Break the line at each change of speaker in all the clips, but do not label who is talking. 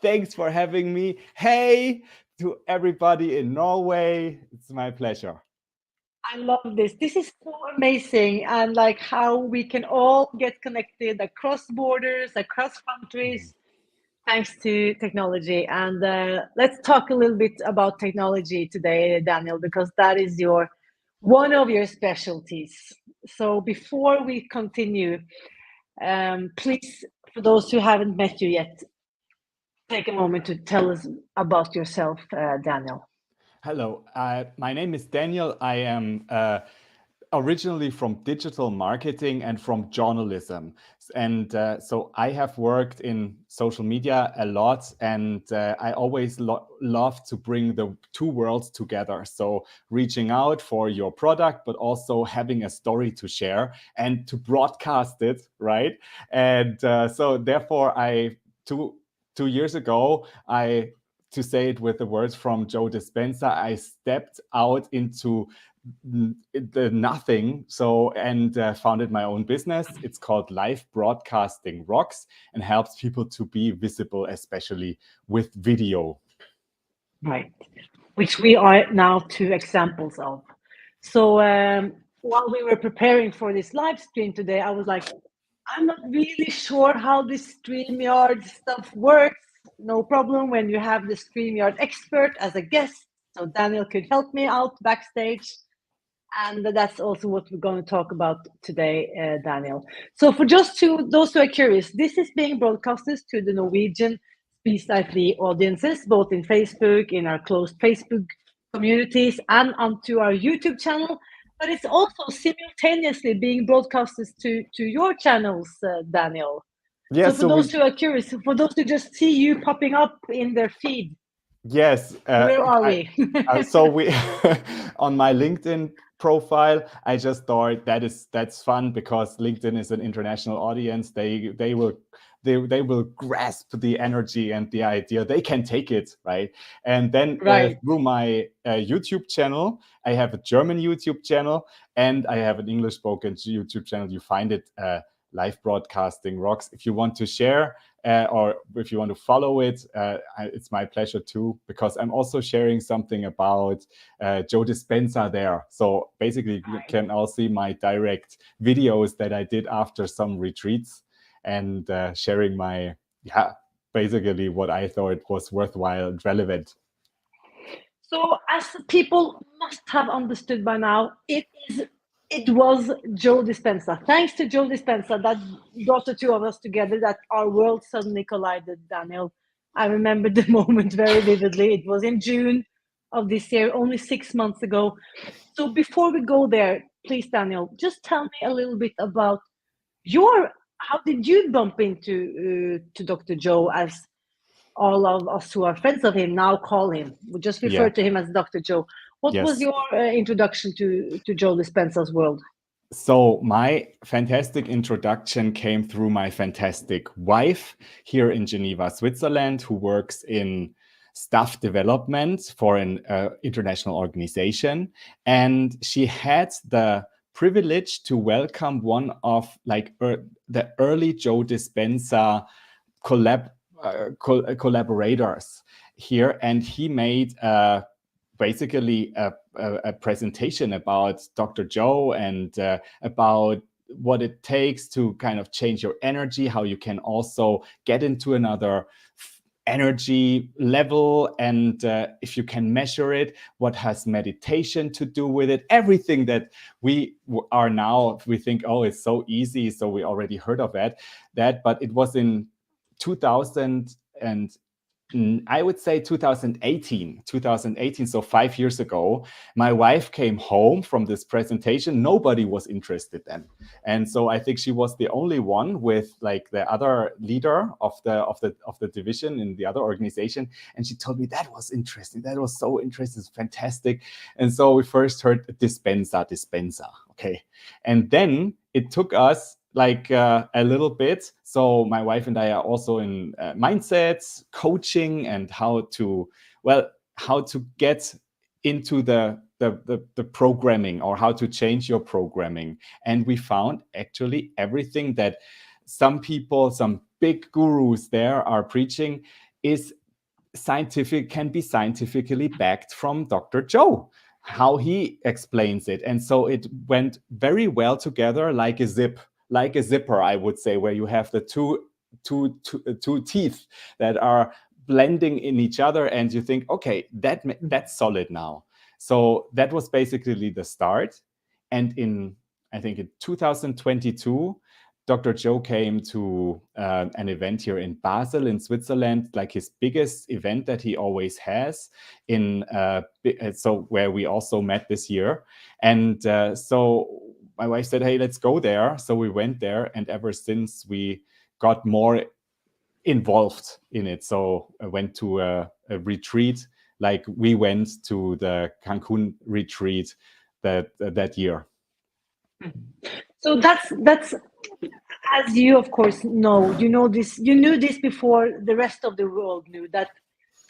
Thanks for having me. Hey, to everybody in Norway. It's my pleasure.
I love this. This is so amazing, and like how we can all get connected across borders, across countries, thanks to technology. And let's talk a little bit about technology today, Daniel, because that is your one of your specialties. So before we continue, please, for those who haven't met you yet, take a moment to tell us about yourself, Daniel.
Hello, my name is Daniel. I am originally from digital marketing and from journalism. And so I have worked in social media a lot, and I always love to bring the two worlds together. So reaching out for your product, but also having a story to share and to broadcast it, right? And so therefore, two years ago, to say it with the words from Joe Dispenza, I stepped out into the nothing, and founded my own business. It's called Live Broadcasting Rocks and helps people to be visible, especially with video.
Right, which we are now two examples of. So while we were preparing for this live stream today, I was like, I'm not really sure how this StreamYard stuff works. No problem when you have the StreamYard expert as a guest. So Daniel could help me out backstage. And that's also what we're going to talk about today, Daniel. So for just those who are curious, this is being broadcasted to the Norwegian speech audiences, both in Facebook, in our closed Facebook communities, and onto our YouTube channel. But it's also simultaneously being broadcasted to your channels, Daniel.
Yeah,
so for those who are curious, for those who just see you popping up in their feed,
yes.
Where are we?
So we on my LinkedIn profile, I just thought that's fun because LinkedIn is an international audience. They will grasp the energy and the idea. They can take it, right? And then
Right.
through my YouTube channel, I have a German YouTube channel and I have an English spoken YouTube channel. You find it. Live Broadcasting Rocks. If you want to share or if you want to follow it, it's my pleasure too, because I'm also sharing something about Joe Dispenza there. So basically you can all see my direct videos that I did after some retreats and sharing basically what I thought was worthwhile and relevant.
So as people must have understood by now, it was Joe Dispenza. Thanks to Joe Dispenza that brought the two of us together, that our world suddenly collided, Daniel. I remember the moment very vividly. It was in June of this year, only 6 months ago. So before we go there, please, Daniel, just tell me a little bit about how did you bump into to Dr. Joe, as all of us who are friends of him now call him? We just refer to him as Dr. Joe. What was your introduction to Joe Dispenza's world?
So my fantastic introduction came through my fantastic wife here in Geneva, Switzerland, who works in staff development for an international organization. And she had the privilege to welcome one of the early Joe Dispenza collaborators here. And he made basically a presentation about Dr. Joe and about what it takes to kind of change your energy, how you can also get into another energy level, and if you can measure it, what has meditation to do with it, everything that we are now, we think, oh, it's so easy, so we already heard of that, but it was in 2000 and I would say 2018, so 5 years ago. My wife came home from this presentation. Nobody was interested then. And so I think she was the only one with like the other leader of the division in the other organization. And she told me that was interesting. That was so interesting. It's fantastic. And so we first heard Dispenza. Okay. And then it took us like a little bit. So my wife and I are also in mindsets, coaching, and how to get into the programming, or how to change your programming. And we found actually everything that some people, some big gurus there are preaching can be scientifically backed from Dr. Joe, how he explains it. And so it went very well together, like a zipper, I would say, where you have the two teeth that are blending in each other, and you think, okay, that's solid now. So that was basically the start. And I think in 2022, Dr. Joe came to an event here in Basel in Switzerland, like his biggest event that he always has, so where we also met this year. And so my wife said, hey, let's go there. So we went there, and ever since we got more involved in it. So I went to a retreat, like we went to the Cancun retreat that year.
So that's as you of course know, you knew this before the rest of the world knew that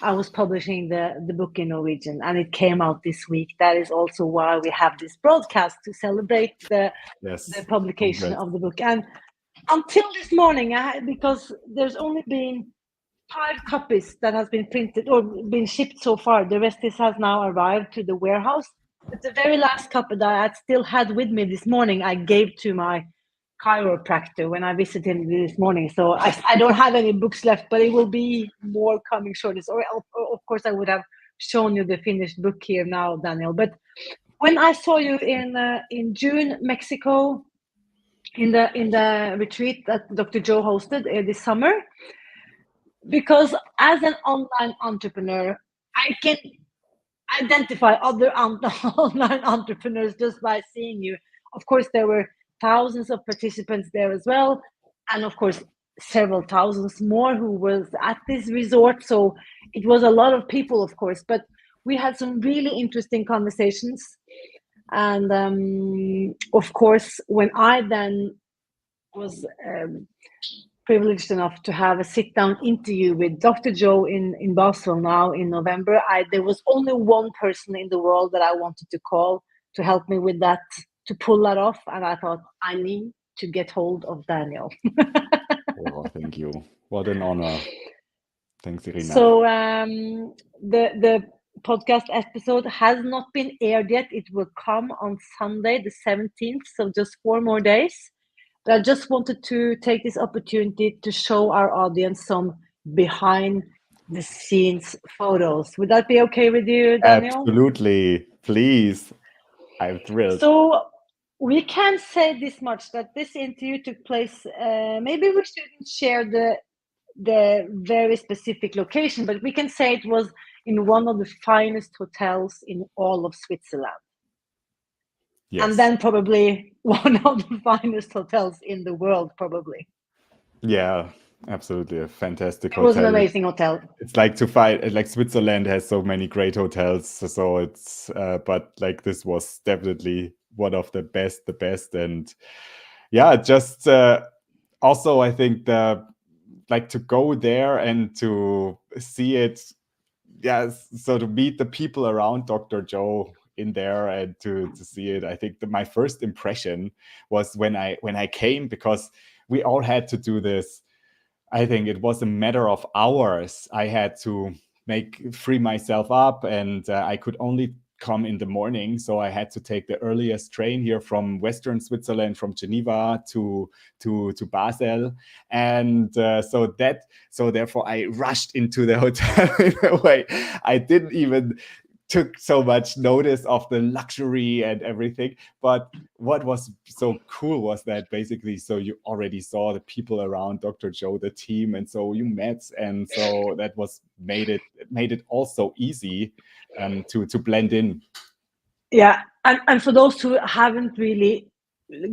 I was publishing the book in Norwegian, and it came out this week. That is also why we have this broadcast, to celebrate the publication of the book. And until this morning, because there's only been 5 copies that has been printed or been shipped so far. The rest has now arrived to the warehouse. But the very last copy that I still had with me this morning, I gave to my chiropractor when I visited him this morning. So I don't have any books left, but it will be more coming shortly. Or of course, I would have shown you the finished book here now, Daniel. But when I saw you in June, Mexico, in the retreat that Dr. Joe hosted this summer, because as an online entrepreneur, I can identify other online entrepreneurs just by seeing you. Of course, there were thousands of participants there as well, and of course several thousands more who was at this resort. So it was a lot of people, of course, but we had some really interesting conversations. And of course, when I then was privileged enough to have a sit-down interview with Dr. Joe in Basel now in November, there was only one person in the world that I wanted to call to help me with that, to pull that off. And I thought, I need to get hold of Daniel.
Oh, thank you. What an honor. Thanks, Irina.
So the podcast episode has not been aired yet. It will come on Sunday, the 17th. So just 4 more days. But I just wanted to take this opportunity to show our audience some behind the scenes photos. Would that be okay with you, Daniel?
Absolutely. Please. I'm thrilled.
So we can say this much, that this interview took place, maybe we shouldn't share the very specific location, but we can say it was in one of the finest hotels in all of Switzerland. Yes. And then probably one of the finest hotels in the world, probably.
Yeah, absolutely. A fantastic hotel.
It was an amazing hotel.
It's like Switzerland has so many great hotels. So it's, but like this was definitely one of the best. And yeah, just also, I think like to go there and to see it. Yeah. So to meet the people around Dr. Joe in there and to see it, I think my first impression was when I came, because we all had to do this. I think it was a matter of hours. I had to free myself up, and I could only come in the morning, so I had to take the earliest train here from Western Switzerland, from Geneva to Basel, and so therefore I rushed into the hotel in a way. I didn't even took so much notice of the luxury and everything. But what was so cool was that basically, so you already saw the people around Dr. Joe, the team, and so you met, and so that was made it also easy to blend in.
Yeah, and for those who haven't really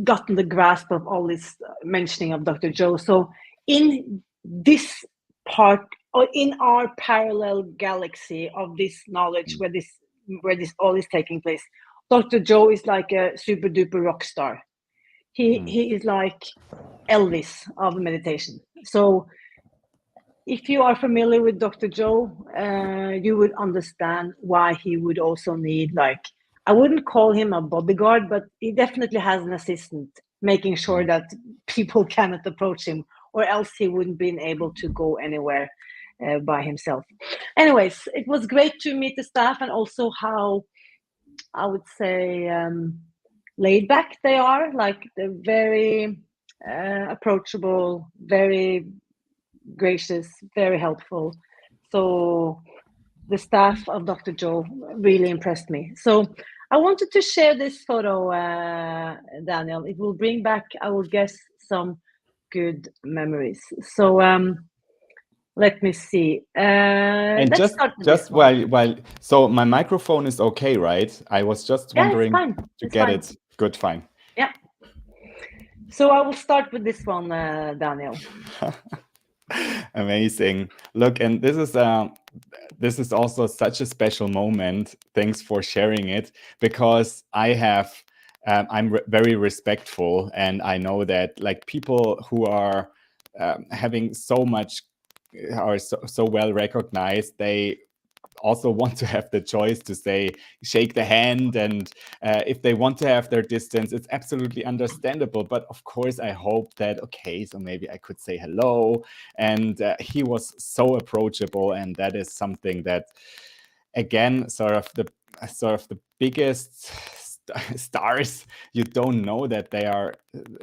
gotten the grasp of all this mentioning of Dr. Joe, so in this part, or in our parallel galaxy of this knowledge, where this all is taking place, Dr. Joe is like a super duper rock star. He is like Elvis of meditation. So if you are familiar with Dr. Joe, you would understand why he would also need, like, I wouldn't call him a bodyguard, but he definitely has an assistant making sure that people cannot approach him, or else he wouldn't be able to go anywhere. by himself. Anyways, it was great to meet the staff, and also how, I would say, laid back they are. Like, they're very approachable, very gracious, very helpful. So the staff of Dr. Joe really impressed me. So I wanted to share this photo, Daniel. It will bring back, I will guess, some good memories. So let me see.
And
Let's
just
start with
just
this one.
while so my microphone is okay, right? I was just
Yeah, it's
wondering
fine.
to
It's
get
fine.
it. Good, fine.
Yeah. So I will start with this one, Daniel.
Amazing. Look, and this is also such a special moment. Thanks for sharing it, because I'm very respectful, and I know that like people who are having so much, are so well recognized, they also want to have the choice to say, shake the hand, and if they want to have their distance, it's absolutely understandable. But of course, I hope that, okay, so maybe I could say hello. And he was so approachable, and that is something that, again, sort of the biggest stars, you don't know that they are,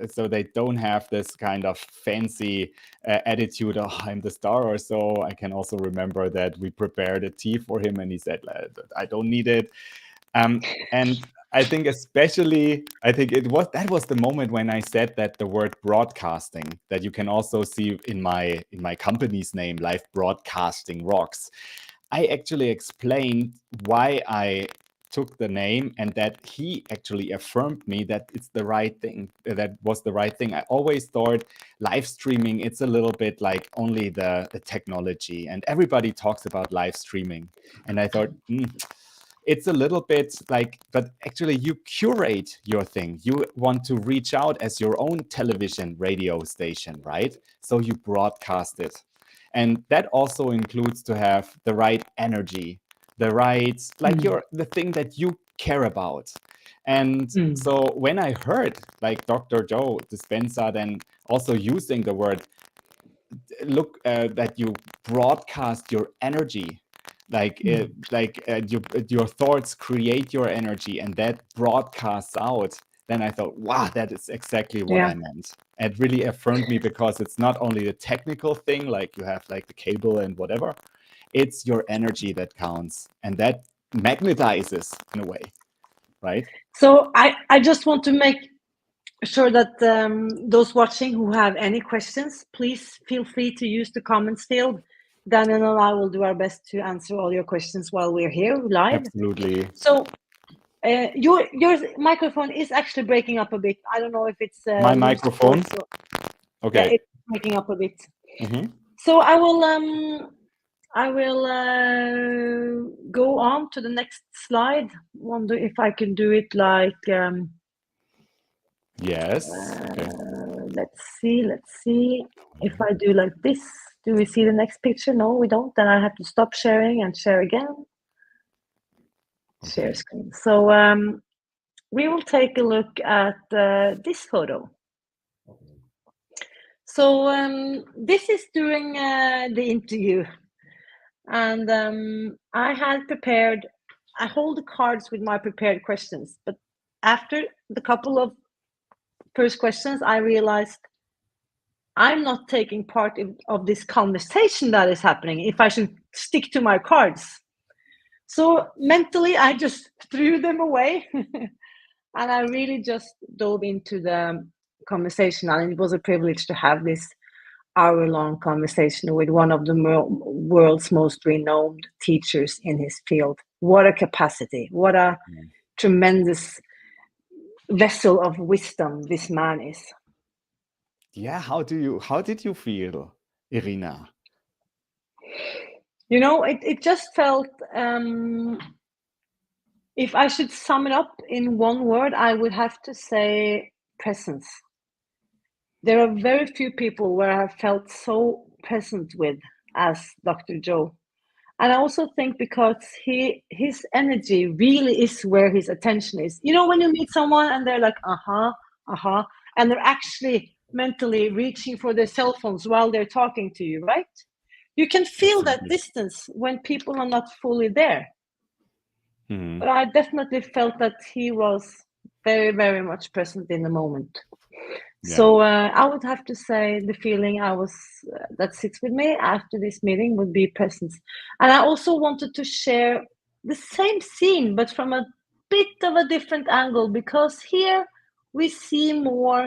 so they don't have this kind of fancy attitude, oh, I'm the star or so. I can also remember that we prepared a tea for him, and he said, I don't need it. And I think especially, that was the moment when I said that the word broadcasting, that you can also see in my company's name, Live Broadcasting Rocks. I actually explained why I took the name, and that he actually affirmed me that it's the right thing. That was the right thing. I always thought live streaming, it's a little bit like only the technology, and everybody talks about live streaming. And I thought, it's a little bit like, but actually you curate your thing. You want to reach out as your own television, radio station, right? So you broadcast it. And that also includes to have the right energy, the right, like the thing that you care about. And so when I heard like Dr. Joe Dispenza then also using the word, look, that you broadcast your energy, like your thoughts create your energy, and that broadcasts out, then I thought, wow, that is exactly what I meant. It really affirmed me, because it's not only the technical thing, like you have like the cable and whatever, it's your energy that counts, and that magnetizes in a way, right?
So I just want to make sure that those watching who have any questions, please feel free to use the comments field. Daniel and I will do our best to answer all your questions while we're here live.
Absolutely.
So your microphone is actually breaking up a bit. I don't know if it's
my microphone. Okay.
Yeah, it's breaking up a bit. So I will go on to the next slide. Wonder if I can do it like.
Yes. Okay.
Let's see. If I do like this, do we see the next picture? No, we don't. Then I have to stop sharing and share again. Okay. Share screen. So we will take a look at this photo. So this is during the interview, and I hold the cards with my prepared questions, but after the couple of first questions, I realized I'm not taking part of this conversation that is happening if I should stick to my cards. So mentally, I just threw them away, and I really just dove into the conversation, and it was a privilege to have this hour-long conversation with one of the world's most renowned teachers in his field. What a capacity, what a tremendous vessel of wisdom this man is.
Yeah, how did you feel, Irina?
You know, it just felt, if I should sum it up in one word, I would have to say presence. There are very few people where I felt so present with as Dr. Joe. And I also think because his energy really is where his attention is. You know, when you meet someone and they're like, and they're actually mentally reaching for their cell phones while they're talking to you, right? You can feel that
Absolutely.
distance when people are not fully there.
Mhm.
But I definitely felt that he was very, very much present in the moment.
Yeah.
So I would have to say the feeling that sits with me after this meeting would be presence. And I also wanted to share the same scene, but from a bit of a different angle, because here we see more,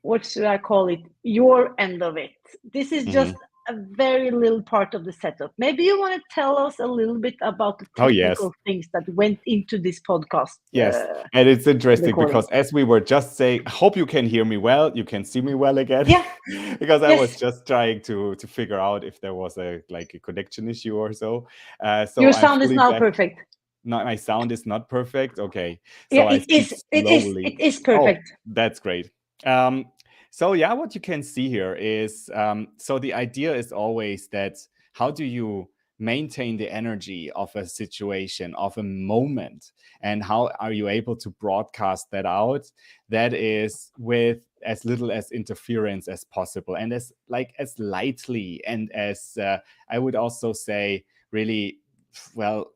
what should I call it, your end of it. This is just a very little part of the setup. Maybe you want to tell us a little bit about the
Oh, yes.
technical things that went into this podcast.
Yes, and it's interesting
recording.
because as we were just saying, I hope you can hear me well, you can see me well again.
Yeah.
Because I
Yes.
was just trying to figure out if there was a connection issue or so. So
Your
I'm
sound is
fully
now
back.
perfect.
No, my sound is not perfect. Okay, so
Yeah,
I
it
speak
is.
slowly.
It is perfect.
Oh, that's great. So yeah, what you can see here is so the idea is always that how do you maintain the energy of a situation, of a moment, and how are you able to broadcast that out? That is with as little as interference as possible, and as lightly, and as I would also say really well,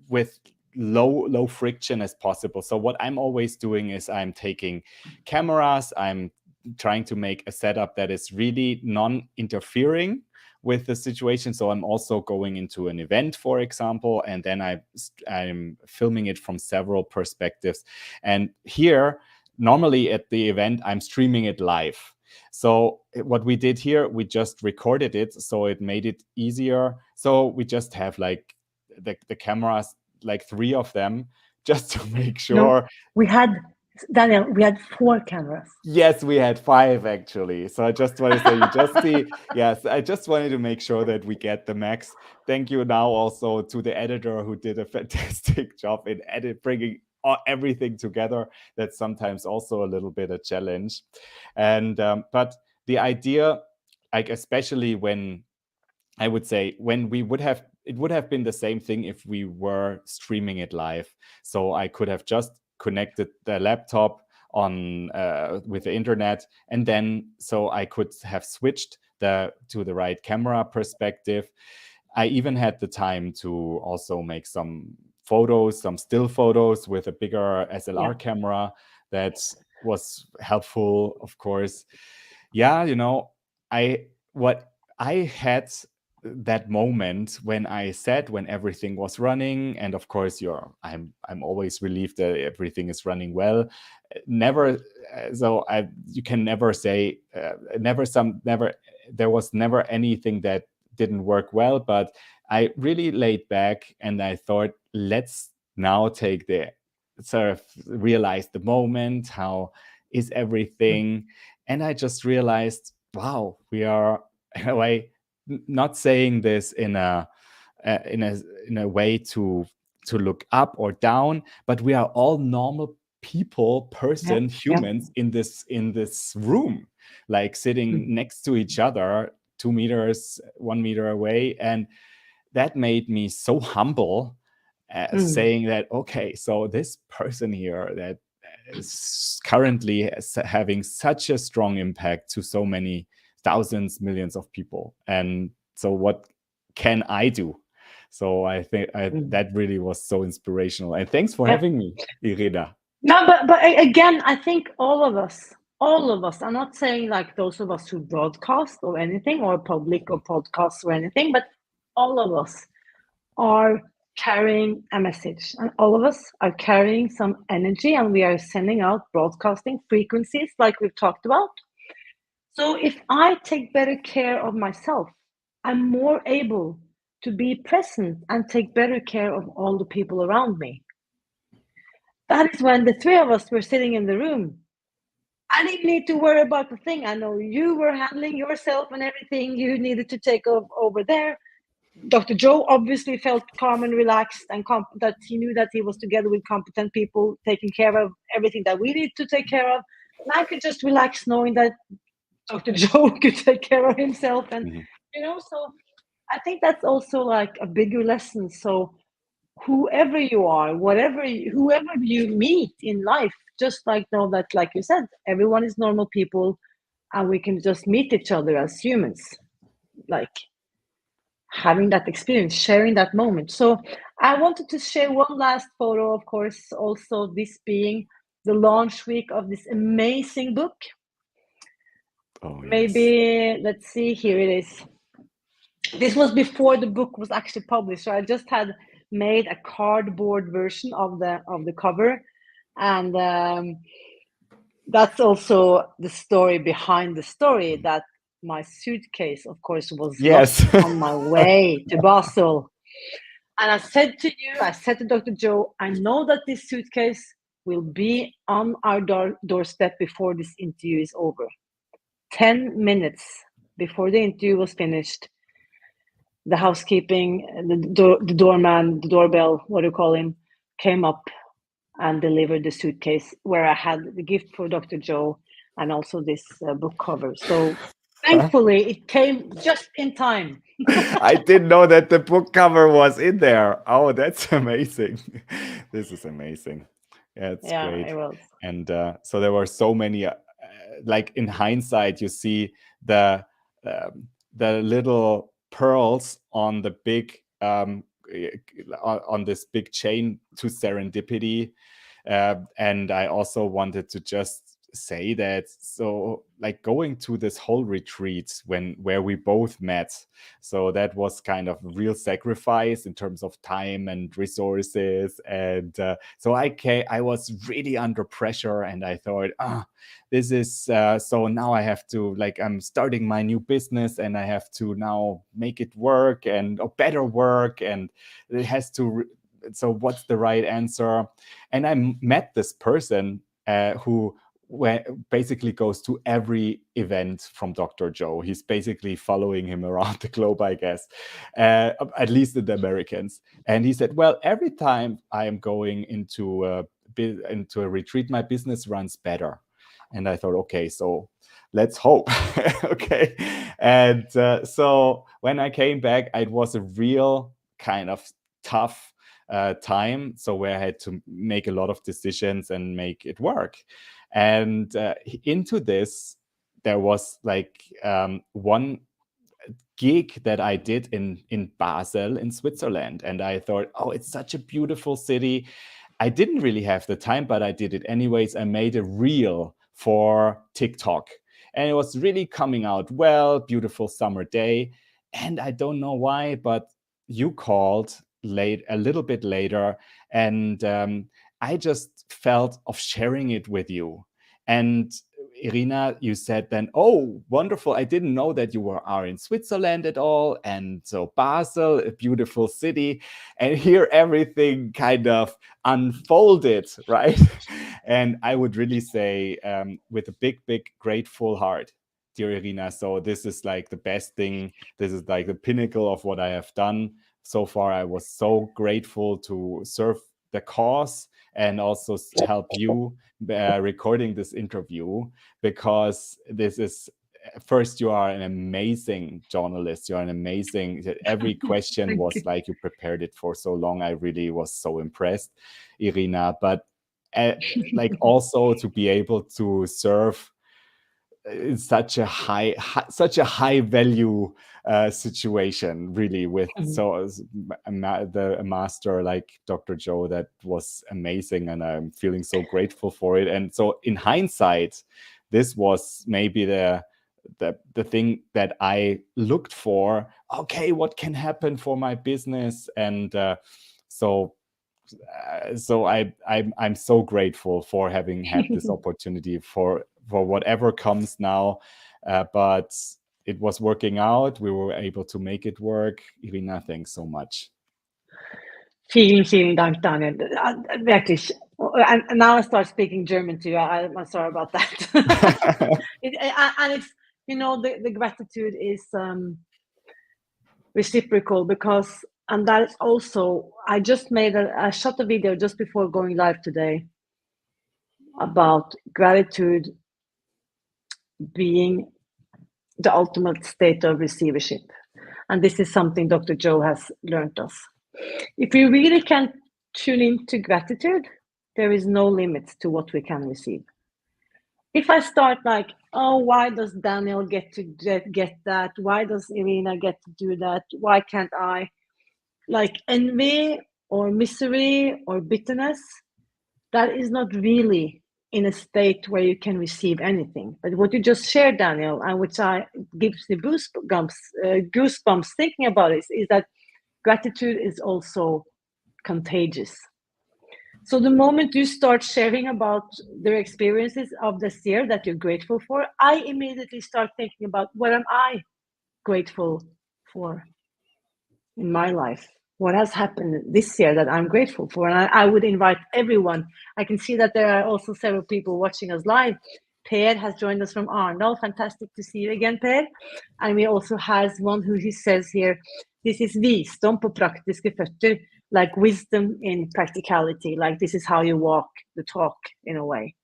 with low friction as possible. So what I'm always doing is I'm taking cameras, I'm trying to make a setup that is really non-interfering with the situation. So I'm also going into an event, for example, and then I'm filming it from several perspectives. And here, normally at the event, I'm streaming it live. So what we did here, we just recorded it, so it made it easier. So we just have like the cameras, like 3 of them, just to make sure.
No, we had, Daniel, we had 4 cameras.
Yes, we had 5 actually. So I just want to say, you just see, yes, I just wanted to make sure that we get the max. Thank you now also to the editor who did a fantastic job in bringing everything together. That's sometimes also a little bit a challenge. And but the idea, like especially when I would say when it would have been the same thing if we were streaming it live. So I could have just connected the laptop on with the internet, and then so I could have switched to the right camera perspective. I even had the time to also make some photos, some still photos with a bigger SLR camera. That was helpful, of course. Yeah, what I had that moment when everything was running, and of course I'm always relieved that everything is running well. Never you can never say there was never anything that didn't work well, but I really laid back and I thought, let's now take the sort of realize the moment, how is everything. And I just realized, wow, we are in a way not saying this in a way to look up or down, but we are all normal people, humans in this room, like sitting next to each other, 2 meters, 1 meter away. And that made me so humble, saying that, okay, so this person here that is currently having such a strong impact to so many thousands, millions of people. And so what can I do? So I think that really was so inspirational. And thanks for having me, Irina.
No, but again, I think all of us, I'm not saying like those of us who broadcast or anything, or public or podcasts or anything, but all of us are carrying a message, and all of us are carrying some energy, and we are sending out broadcasting frequencies like we've talked about. So if I take better care of myself, I'm more able to be present and take better care of all the people around me. That is when the 3 of us were sitting in the room. I didn't need to worry about the thing. I know you were handling yourself and everything you needed to take over there. Dr. Joe obviously felt calm and relaxed, and that he knew that he was together with competent people taking care of everything that we need to take care of. And I could just relax knowing that Dr. Joe could take care of himself. And, so I think that's also like a bigger lesson. So whoever you are, whoever you meet in life, just like know that, like you said, everyone is normal people, and we can just meet each other as humans. like having that experience, sharing that moment. So I wanted to share one last photo, of course, also this being the launch week of this amazing book.
Oh, yes.
Maybe, let's see, here it is. This was before the book was actually published, so I just had made a cardboard version of the cover, and that's also the story behind the story, that my suitcase, of course, was
Yes.
lost on my way to Basel. And I said to Dr. Joe, I know that this suitcase will be on our doorstep before this interview is over. 10 minutes before the interview was finished, the housekeeping, the doorman, the doorbell, what do you call him, came up and delivered the suitcase where I had the gift for Dr. Joe and also this book cover. So thankfully, it came just in time.
I didn't know that the book cover was in there. Oh, that's amazing. This is amazing. Yeah, it's great.
It was.
And so there were so many, like in hindsight, you see the little pearls on the big, on this big chain to serendipity. And I also wanted to just say that, so like going to this whole retreat where we both met, so that was kind of real sacrifice in terms of time and resources, and so I was really under pressure, and I thought, this is so now I have to, like, I'm starting my new business and I have to now make it work and better work, and it has to so what's the right answer? And I met this person who basically goes to every event from Dr. Joe. He's basically following him around the globe, I guess, at least in the Americans. And he said, well, every time I am going into a retreat, my business runs better. And I thought, okay, so let's hope. Okay. And so when I came back, it was a real kind of tough time. So where I had to make a lot of decisions and make it work. And into this, there was like one gig that I did in Basel in Switzerland. And I thought, oh, it's such a beautiful city. I didn't really have the time, but I did it anyways. I made a reel for TikTok. And it was really coming out well, beautiful summer day. And I don't know why, but you called a little bit later, and I just felt of sharing it with you. And Irina, you said then, oh, wonderful. I didn't know that you are in Switzerland at all. And so Basel, a beautiful city. And here everything kind of unfolded, right? And I would really say with a big, big, grateful heart, dear Irina. So this is like the best thing. This is like the pinnacle of what I have done so far. I was so grateful to serve the cause and also help you recording this interview, because this is, first, you are an amazing journalist. You're an amazing, every question was like you prepared it for so long. I really was so impressed, Irina. But like also to be able to serve such a high value situation, really, with a master like Dr. Joe. That was amazing, and I'm feeling so grateful for it. And so in hindsight, this was maybe the thing that I looked for. Okay, what can happen for my business? And so I'm so grateful for having had this opportunity for whatever comes now. But it was working out. We were able to make it work. Irina, thanks so much.
Vielen Dank, Daniel. Wirklich. And now I start speaking German too. I'm sorry about that. And it's, the gratitude is reciprocal, because, and that is also, I just made I shot a video just before going live today about gratitude being the ultimate state of receivership. And this is something Dr. Joe has learned us. If we really can tune into gratitude, there is no limit to what we can receive. If I start like oh, why does Daniel get to get that? Why does Irina get to do that? Why can't I? Like envy or misery or bitterness, that is not really in a state where you can receive anything. But what you just shared, Daniel, and which gives me goosebumps thinking about it, is that gratitude is also contagious. So the moment you start sharing about their experiences of this year that you're grateful for, I immediately start thinking about what am I grateful for in my life? What has happened this year that I'm grateful for? And I would invite everyone. I can see that there are also several people watching us live. Per has joined us from Arendal. Fantastic to see you again, Per. And we also has one who says here, this is visdom på praktiske føtter, like wisdom in practicality, like this is how you walk the talk in a way.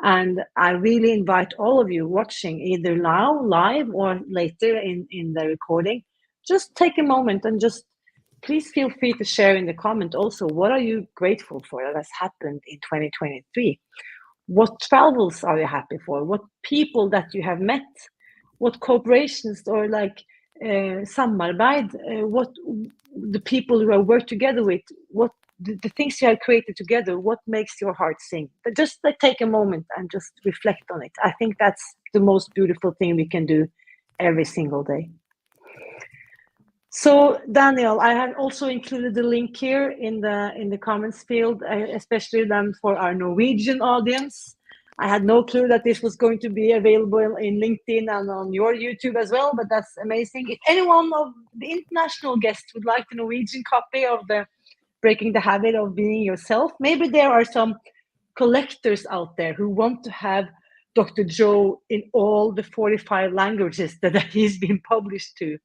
And I really invite all of you watching either now, live, or later in the recording, just take a moment and just please feel free to share in the comment also, what are you grateful for that has happened in 2023? What travels are you happy for? What people that you have met? What corporations or like samarbeid? What the people you have worked together with? What the things you have created together? What makes your heart sing? But just take a moment and just reflect on it. I think that's the most beautiful thing we can do every single day. So Daniel, I have also included the link here in the comments field, especially then for our Norwegian audience. I had no clue that this was going to be available in LinkedIn and on your YouTube as well, but that's amazing. If anyone of the international guests would like the Norwegian copy of the Breaking the Habit of Being Yourself, maybe there are some collectors out there who want to have Dr. Joe in all the 45 languages that he's been published to.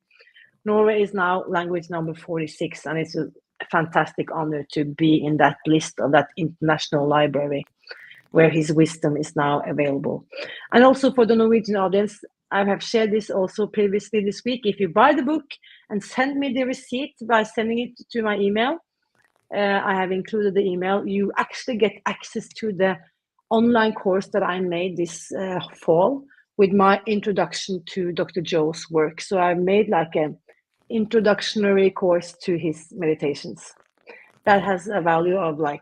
Norway is now language number 46, and it's a fantastic honor to be in that list of that international library where his wisdom is now available. And also for the Norwegian audience, I have shared this also previously this week. If you buy the book and send me the receipt by sending it to my email, I have included the email, you actually get access to the online course that I made this fall with my introduction to Dr. Joe's work. So I made like an introductory course to his meditations that has a value of like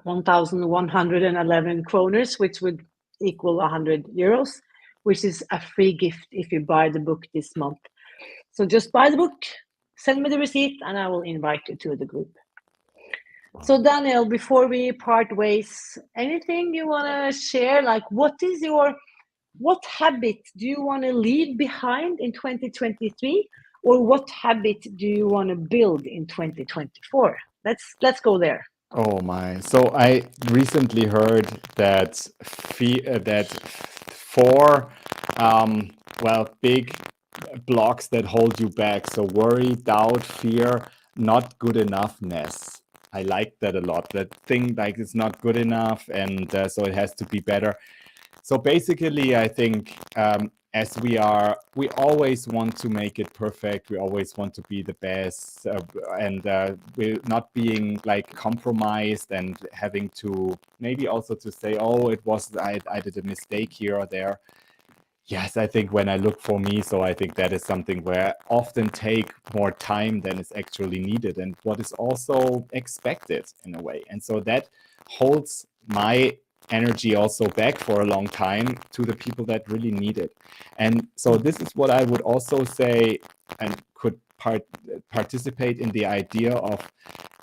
1,111 kroners, which would equal 100 euros, which is a free gift if you buy the book this month. So just buy the book, send me the receipt, and I will invite you to the group. So Daniel, before we part ways, anything you want to share? Like what habit do you want to leave behind in 2023? Or what habit do you want to build in 2024? Let's go there.
Oh my! So I recently heard that four big blocks that hold you back. So worry, doubt, fear, not good enough-ness. I like that a lot. That thing like it's not good enough, and so it has to be better. So basically, I think as we always want to make it perfect. We always want to be the best, and we're not being like compromised and having to maybe also to say, oh, I did a mistake here or there. Yes, I think when I look for me, so I think that is something where I often take more time than is actually needed and what is also expected in a way. And so that holds my energy also back for a long time to the people that really need it. And so this is what I would also say and could participate in the idea of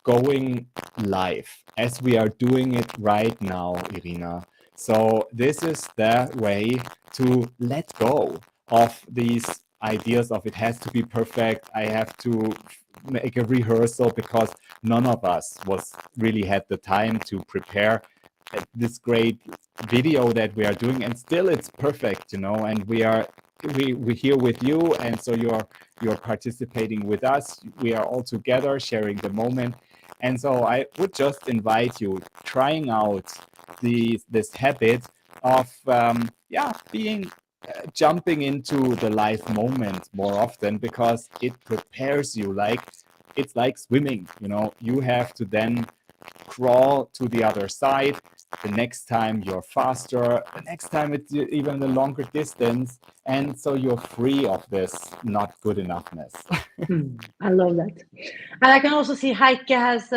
going live as we are doing it right now, Irina. So this is the way to let go of these ideas of it has to be perfect. I have to make a rehearsal because none of us really had the time to prepare this great video that we are doing, and still it's perfect, and we're here with you, and so you're participating with us. We are all together sharing the moment. And so I would just invite you trying out this habit of jumping into the live moment more often, because it prepares you. It's like swimming, you have to then crawl to the other side, the next time you're faster, the next time it's even a longer distance. And so you're free of this not good enoughness.
I love that. And I can also see Heike has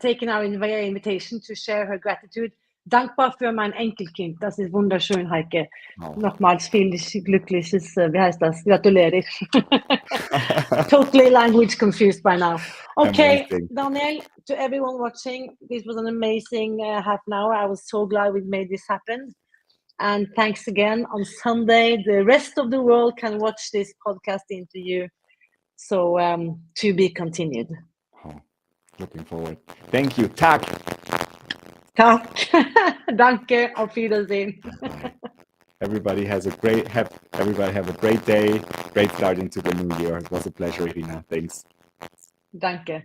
taken our invitation to share her gratitude. Dankbar für mein Enkelkind. Das ist wunderschön, Heike. Nochmals vielen glückliches, wie heißt das? Gratulerer. Totally language confused by now. Okay,
Amazing.
Daniel, to everyone watching, this was an amazing half an hour. I was so glad we made this happen. And thanks again. On Sunday, the rest of the world can watch this podcast interview. So to be continued.
Oh, looking forward. Thank you. Tack.
Tack. Danke. Auf Wiedersehen.
Everybody have a great day. Great start into the new year. It was a pleasure, Irina. Thanks.
Danke.